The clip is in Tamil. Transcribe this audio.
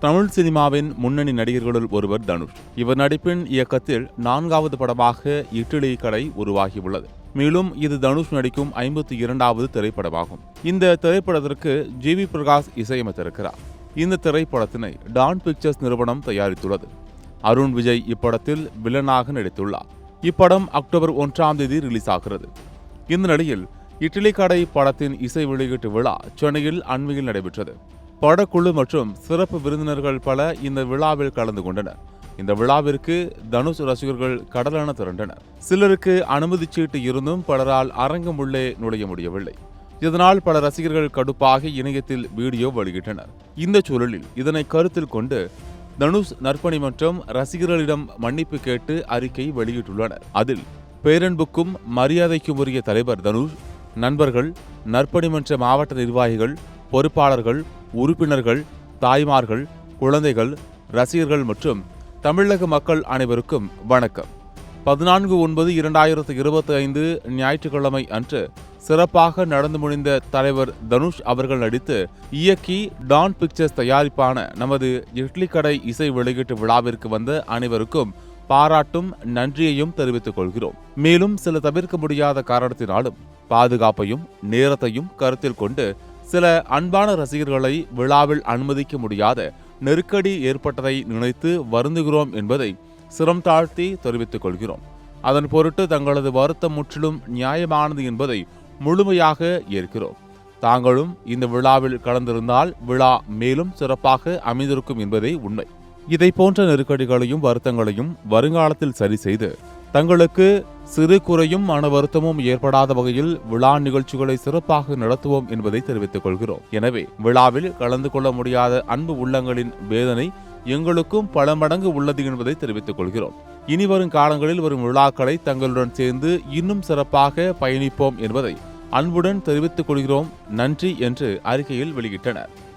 தமிழ் சினிமாவின் முன்னணி நடிகர்களுள் ஒருவர் தனுஷ். இவர் நடிப்பின் இயக்கத்தில் 4வது படமாக இட்லி கடை உருவாகியுள்ளது. மேலும் இது தனுஷ் நடிக்கும் 52வது திரைப்படமாகும். இந்த திரைப்படத்திற்கு ஜி.வி. பிரகாஷ் இசையமைத்திருக்கிறார். இந்த திரைப்படத்தினை டான் பிக்சர்ஸ் நிறுவனம் தயாரித்துள்ளது. அருண் விஜய் இப்படத்தில் வில்லனாக நடித்துள்ளார். இப்படம் அக்டோபர் 1ஆம் தேதி ரிலீஸ் ஆகிறது. இந்த நிலையில் இட்லி கடை படத்தின் இசை வெளியீட்டு விழா சென்னையில் அண்மையில் நடைபெற்றது. படக்குழு மற்றும் சிறப்பு விருந்தினர்கள் பல இந்த விழாவில் கலந்து கொண்டனர். இந்த விழாவிற்கு தனுஷ் ரசிகர்கள் கடலென திரண்டனர். சிலருக்கு அனுமதி சீட்டு இருந்தும் பலரால் அரங்கம் உள்ளே நுழைய முடியவில்லை. இதனால் பல ரசிகர்கள் கடுப்பாக இணையத்தில் வீடியோ வெளியிட்டனர். இந்த சூழலில் இதனை கருத்தில் கொண்டு தனுஷ் நற்பணி மன்றம் ரசிகர்களிடம் மன்னிப்பு கேட்டு அறிக்கை வெளியிட்டுள்ளனர். அதில் பேரன்புக்கும் மரியாதைக்கும் உரிய தலைவர் தனுஷ், நண்பர்கள், நற்பணி மன்ற மாவட்ட நிர்வாகிகள், பொறுப்பாளர்கள், உறுப்பினர்கள், தாய்மார்கள், குழந்தைகள், ரசிகர்கள் மற்றும் தமிழக மக்கள் அனைவருக்கும் வணக்கம். 14/9/2025 ஞாயிற்றுக்கிழமை அன்று சிறப்பாக நடந்து முடிந்த தலைவர் தனுஷ் அவர்கள் நடித்து இயக்கி டான் பிக்சர்ஸ் தயாரிப்பான நமது இட்லி கடை இசை வெளியீட்டு விழாவிற்கு வந்த அனைவருக்கும் பாராட்டும் நன்றியையும் தெரிவித்துக் கொள்கிறோம். மேலும் சில தவிர்க்க முடியாத காரணத்தினாலும் பாதுகாப்பையும் நேரத்தையும் கருத்தில் கொண்டு சில அன்பான ரசிகர்களை விழாவில் அனுமதிக்க முடியாத நெருக்கடி ஏற்பட்டதை நினைத்து வருந்துகிறோம் என்பதை சிரம் தாழ்த்தி தெரிவித்துக் கொள்கிறோம். அதன் பொருட்டு தங்களது வருத்தம் முற்றிலும் நியாயமானது என்பதை முழுமையாக ஏற்கிறோம். தாங்களும் இந்த விழாவில் கலந்திருந்தால் விழா மேலும் சிறப்பாக அமைந்திருக்கும் என்பதே உண்மை. இதை போன்ற நெருக்கடிகளையும் வருத்தங்களையும் வருங்காலத்தில் சரி செய்து தங்களுக்கு சிறு குறையும் மன வருத்தமும் ஏற்படாத வகையில் விழா நிகழ்ச்சிகளை சிறப்பாக நடத்துவோம் என்பதை தெரிவித்துக் கொள்கிறோம். எனவே விழாவில் கலந்து கொள்ள முடியாத அன்பு உள்ளங்களின் வேதனை எங்களுக்கும் பல மடங்கு உள்ளது என்பதை தெரிவித்துக் கொள்கிறோம். இனி வரும் காலங்களில் வரும் விழாக்களை தங்களுடன் சேர்ந்து இன்னும் சிறப்பாக பயணிப்போம் என்பதை அன்புடன் தெரிவித்துக் கொள்கிறோம். நன்றி என்று அறிக்கையில் வெளியிட்டனர்.